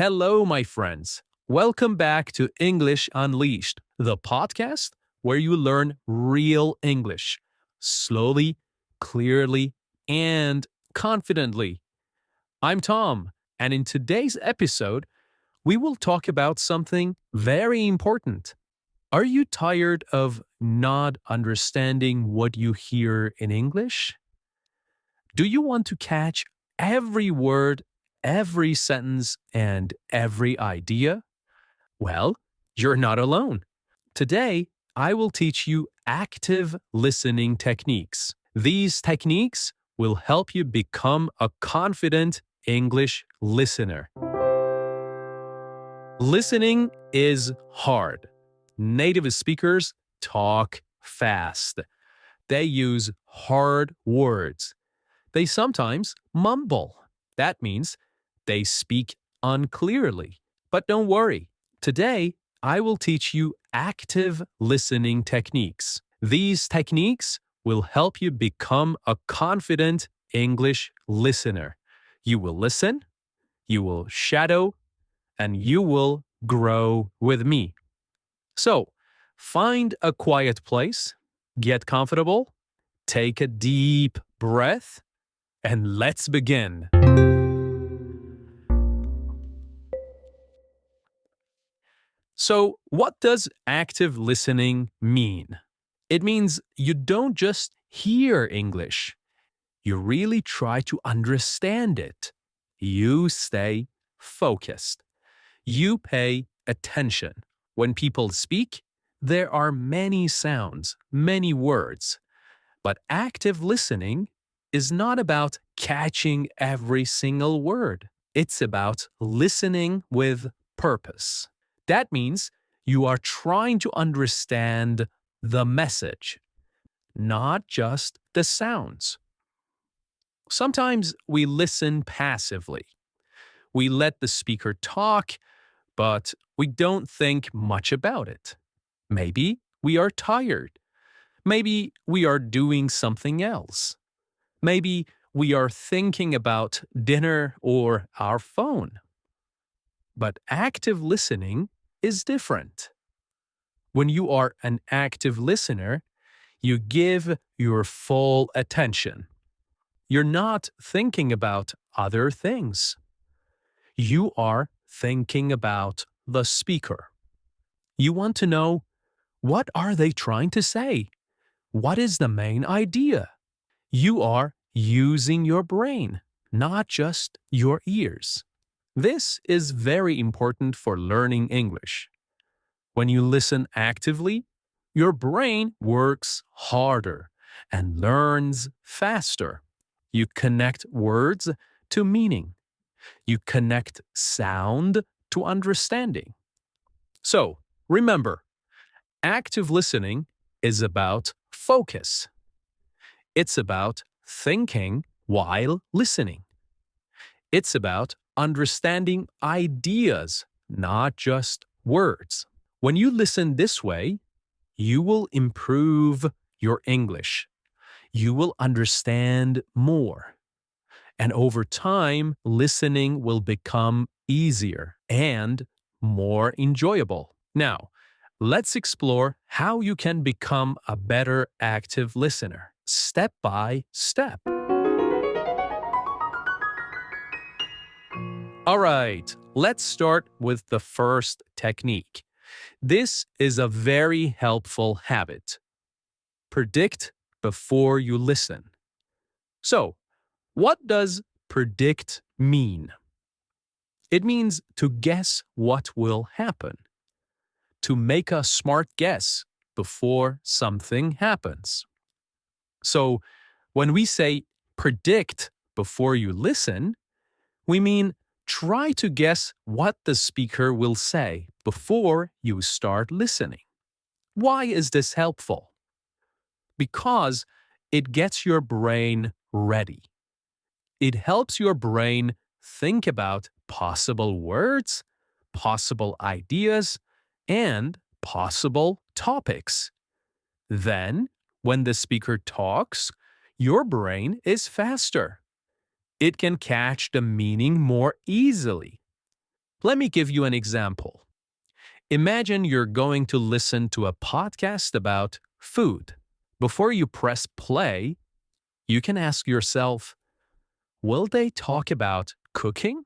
Hello, my friends. Welcome back to English Unleashed, the podcast where you learn real English slowly, clearly, and confidently. I'm Tom, and in today's episode, we will talk about something very important. Are you tired of not understanding what you hear in English? Do you want to catch every word, every sentence, and every idea? Well, you're not alone. Today, I will teach you active listening techniques. These techniques will help you become a confident English listener. Listening is hard. Native speakers talk fast. They use hard words. They sometimes mumble. That means they speak unclearly. But don't worry. Today, I will teach you active listening techniques. These techniques will help you become a confident English listener. You will listen, you will shadow, and you will grow with me. So, find a quiet place, get comfortable, take a deep breath, and let's begin. So, what does active listening mean? It means you don't just hear English, you really try to understand it. You stay focused. You pay attention. When people speak, there are many sounds, many words. But active listening is not about catching every single word. It's about listening with purpose. That means you are trying to understand the message, not just the sounds. Sometimes we listen passively. We let the speaker talk, but we don't think much about it. Maybe we are tired. Maybe we are doing something else. Maybe we are thinking about dinner or our phone. But active listening is different. When you are an active listener, you give your full attention. You're not thinking about other things. You are thinking about the speaker. You want to know, what are they trying to say? What is the main idea? You are using your brain, not just your ears. This is very important for learning English. When you listen actively, your brain works harder and learns faster. You connect words to meaning. You connect sound to understanding. So, remember, active listening is about focus. It's about thinking while listening. It's about understanding ideas, not just words. When you listen this way, you will improve your English. You will understand more. And over time, listening will become easier and more enjoyable. Now, let's explore how you can become a better active listener, step by step. All right, let's start with the first technique. This is a very helpful habit. Predict before you listen. So, what does predict mean? It means to guess what will happen, to make a smart guess before something happens. So, when we say predict before you listen, we mean try to guess what the speaker will say before you start listening. Why is this helpful? Because it gets your brain ready. It helps your brain think about possible words, possible ideas, and possible topics. Then, when the speaker talks, your brain is faster. It can catch the meaning more easily. Let me give you an example. Imagine you're going to listen to a podcast about food. Before you press play, you can ask yourself, will they talk about cooking?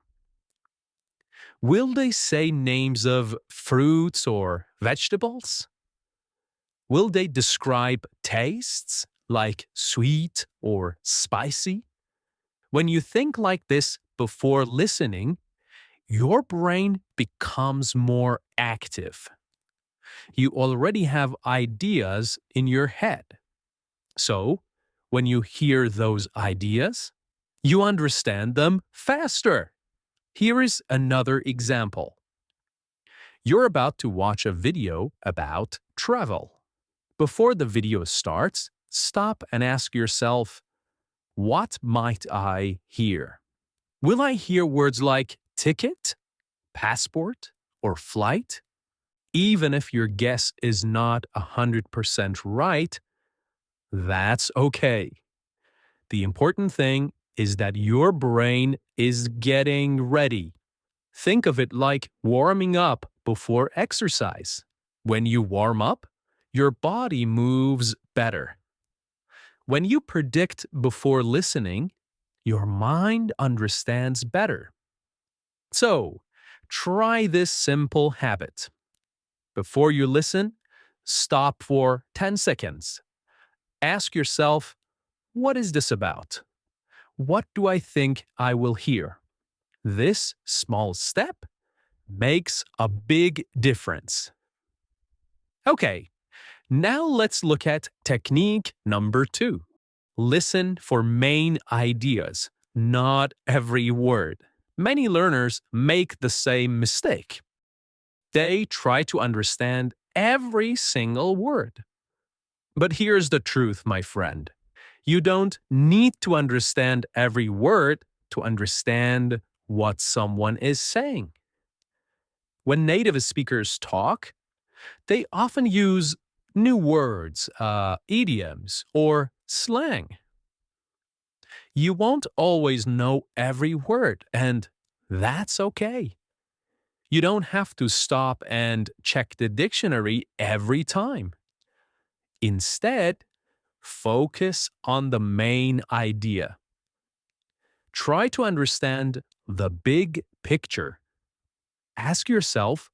Will they say names of fruits or vegetables? Will they describe tastes like sweet or spicy? When you think like this before listening, your brain becomes more active. You already have ideas in your head. So, when you hear those ideas, you understand them faster. Here is another example. You're about to watch a video about travel. Before the video starts, stop and ask yourself, what might I hear? Will I hear words like ticket, passport, or flight? Even if your guess is not 100% right, that's okay. The important thing is that your brain is getting ready. Think of it like warming up before exercise. When you warm up, your body moves better. When you predict before listening, your mind understands better. So, try this simple habit. Before you listen, stop for 10 seconds. Ask yourself, what is this about? What do I think I will hear? This small step makes a big difference. Okay, now let's look at technique number 2. Listen for main ideas, not every word. Many learners make the same mistake. They try to understand every single word. But here's the truth, my friend. You don't need to understand every word to understand what someone is saying. When native speakers talk, they often use new words, idioms, or slang. You won't always know every word, and that's okay. You don't have to stop and check the dictionary every time. Instead, focus on the main idea. Try to understand the big picture. Ask yourself,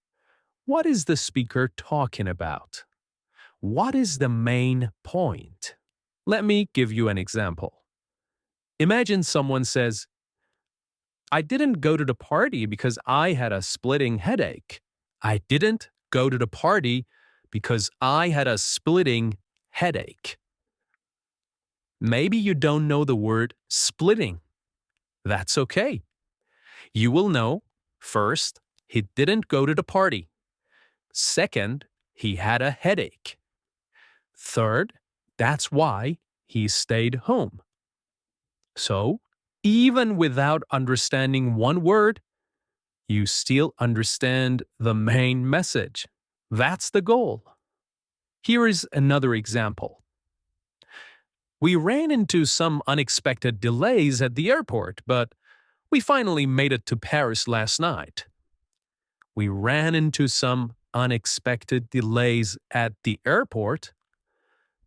what is the speaker talking about? What is the main point? Let me give you an example. Imagine someone says, I didn't go to the party because I had a splitting headache. I didn't go to the party because I had a splitting headache. Maybe you don't know the word splitting. That's okay. You will know, first, he didn't go to the party. Second, he had a headache. Third, that's why he stayed home. So, even without understanding one word, you still understand the main message. That's the goal. Here is another example. We ran into some unexpected delays at the airport, but we finally made it to Paris last night. We ran into some unexpected delays at the airport,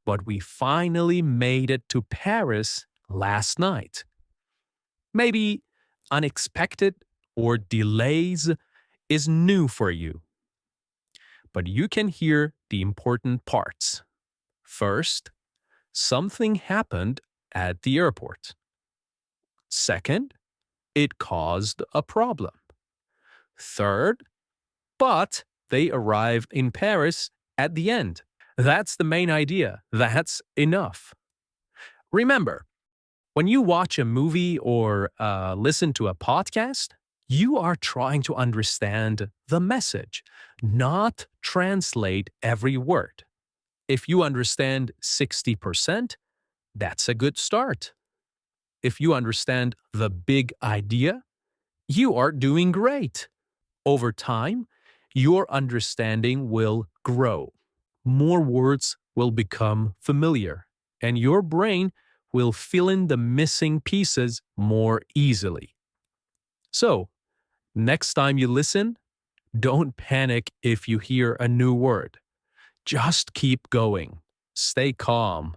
but we finally made it to Paris last night. Maybe unexpected or delays is new for you, but you can hear the important parts. First, something happened at the airport. Second, it caused a problem. Third, but they arrived in Paris at the end. That's the main idea. That's enough. Remember, when you watch a movie or listen to a podcast, you are trying to understand the message, not translate every word. If you understand 60%, that's a good start. If you understand the big idea, you are doing great. Over time, your understanding will grow. More words will become familiar, and your brain will fill in the missing pieces more easily. So, Next time you listen, don't panic if you hear a new word. Just keep going. Stay calm.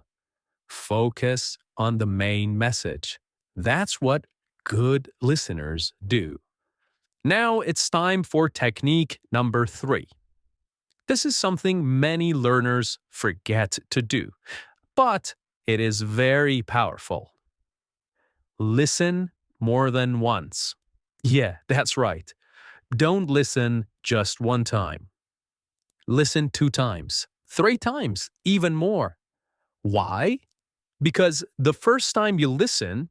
Focus on the main message. That's what good listeners do. Now it's time for technique number 3. This is something many learners forget to do, but it is very powerful. Listen more than once. Yeah, that's right. Don't listen just one time. Listen 2 times, 3 times, even more. Why? Because the first time you listen,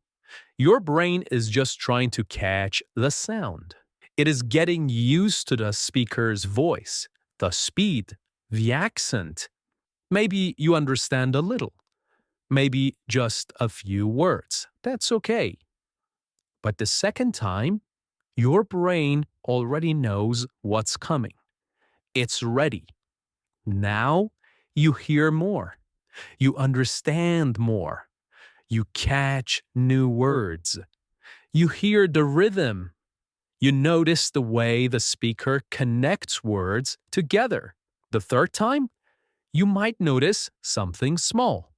your brain is just trying to catch the sound. It is getting used to the speaker's voice, the speed, the accent. Maybe you understand a little, maybe just a few words. That's okay. But the second time, your brain already knows what's coming. It's ready. Now you hear more. You understand more. You catch new words. You hear the rhythm. You notice the way the speaker connects words together. The third time, you might notice something small.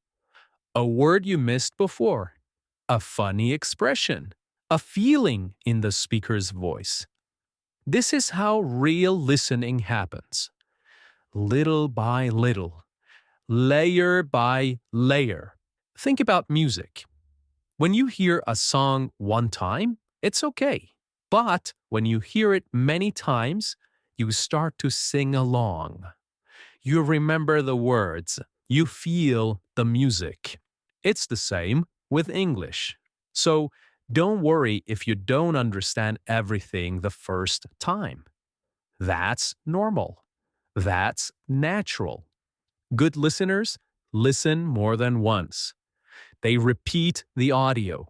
A word you missed before. A funny expression. A feeling in the speaker's voice. This is how real listening happens. Little by little. Layer by layer. Think about music. When you hear a song one time, it's okay. But when you hear it many times, you start to sing along. You remember the words. You feel the music. It's the same with English. So don't worry if you don't understand everything the first time. That's normal. That's natural. Good listeners listen more than once. They repeat the audio.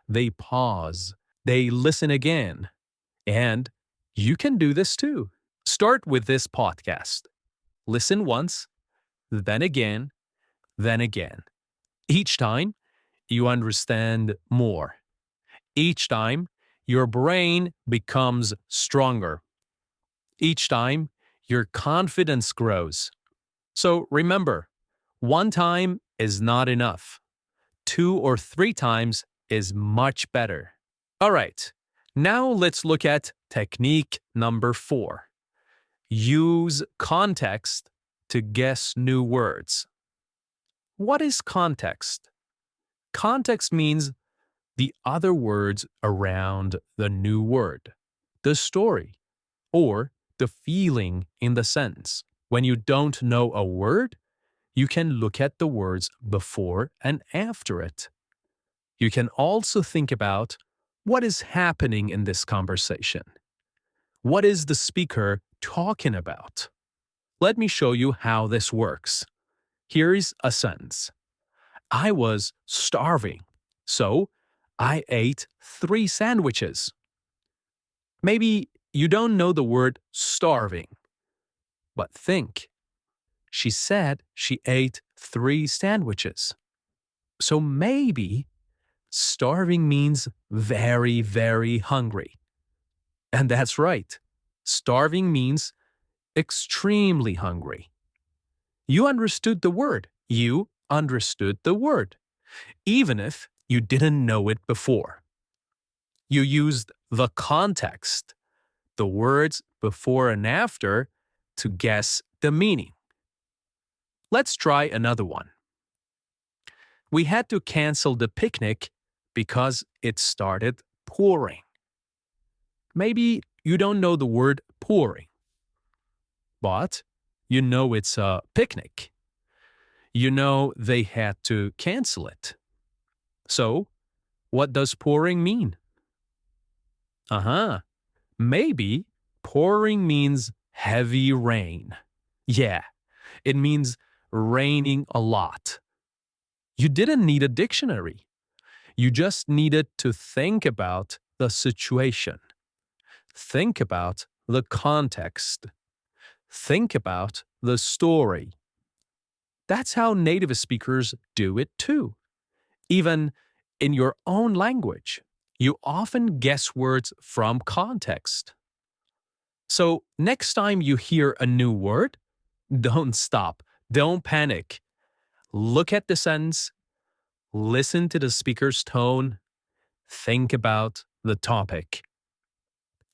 They pause. They listen again. And you can do this too. Start with this podcast. Listen once, then again, then again. Each time, you understand more. Each time, your brain becomes stronger. Each time, your confidence grows. So remember, one time is not enough. 2 or 3 times is much better. All right, now let's look at technique number 4. Use context to guess new words. What is context? Context means the other words around the new word, the story, or the feeling in the sentence. When you don't know a word, you can look at the words before and after it. You can also think about what is happening in this conversation. What is the speaker talking about? Let me show you how this works. Here is a sentence. I was starving, so I ate 3 sandwiches. Maybe you don't know the word starving, but think. She said she ate 3 sandwiches. So maybe starving means very, very hungry. And that's right. Starving means extremely hungry. You understood the word. You understood the word, even if you didn't know it before. You used the context, the words before and after, to guess the meaning. Let's try another one. We had to cancel the picnic because it started pouring. Maybe you don't know the word pouring, but you know it's a picnic. You know they had to cancel it. So, what does pouring mean? Maybe pouring means heavy rain. Yeah, it means raining a lot. You didn't need a dictionary. You just needed to think about the situation. Think about the context. Think about the story. That's how native speakers do it too. Even in your own language, you often guess words from context. So, next time you hear a new word, don't stop. Don't panic. Look at the sentence, listen to the speaker's tone, think about the topic.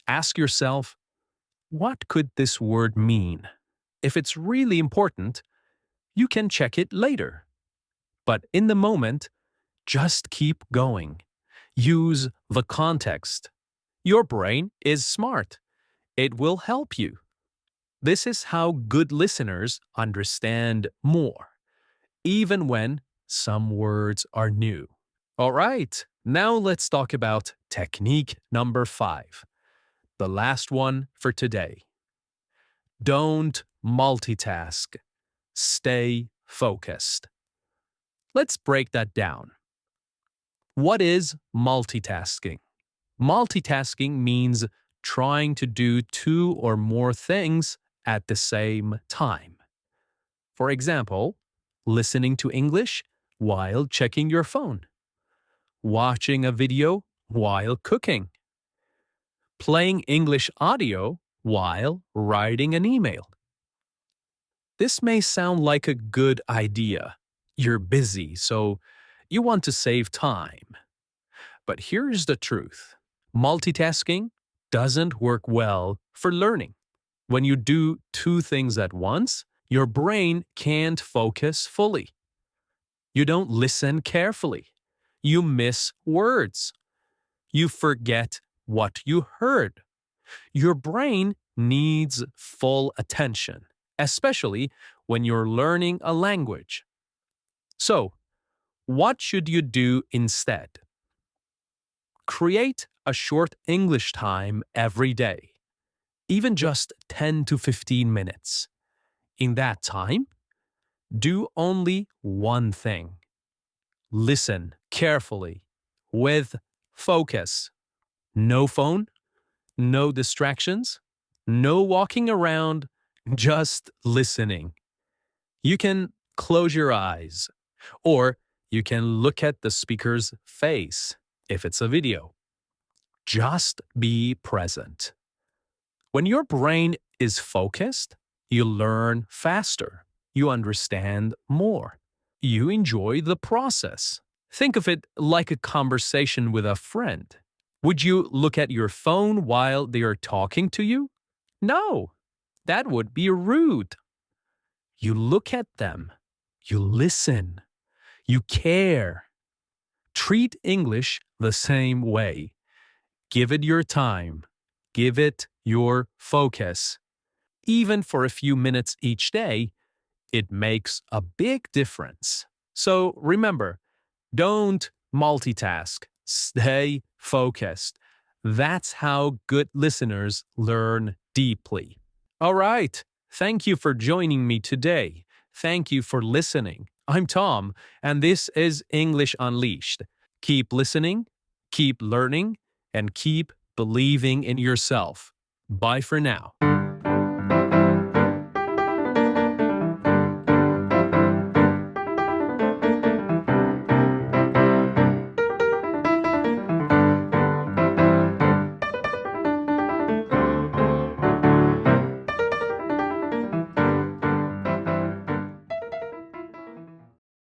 Ask yourself, what could this word mean? If it's really important, you can check it later. But in the moment, just keep going. Use the context. Your brain is smart. It will help you. This is how good listeners understand more, even when some words are new. All right, now let's talk about technique number 5, the last one for today. Don't multitask. Stay focused. Let's break that down. What is multitasking? Multitasking means trying to do 2 or more things at the same time. For example, listening to English while checking your phone, watching a video while cooking, playing English audio while writing an email. This may sound like a good idea. You're busy, so you want to save time. But here's the truth. Multitasking doesn't work well for learning. When you do 2 things at once, your brain can't focus fully. You don't listen carefully. You miss words. You forget what you heard. Your brain needs full attention, especially when you're learning a language. So, what should you do instead? Create a short English time every day, even just 10 to 15 minutes. In that time, do only one thing. Listen carefully, with focus. No phone, no distractions, no walking around, just listening. You can close your eyes, or you can look at the speaker's face if it's a video. Just be present. When your brain is focused, you learn faster. You understand more. You enjoy the process. Think of it like a conversation with a friend. Would you look at your phone while they are talking to you? No, that would be rude. You look at them. You listen. You care. Treat English the same way. Give it your time. Give it your focus. Even for a few minutes each day, it makes a big difference. So remember, don't multitask. Stay focused. That's how good listeners learn deeply. All right. Thank you for joining me today. Thank you for listening. I'm Tom, and this is English Unleashed. Keep listening, keep learning, and keep believing in yourself. Bye for now.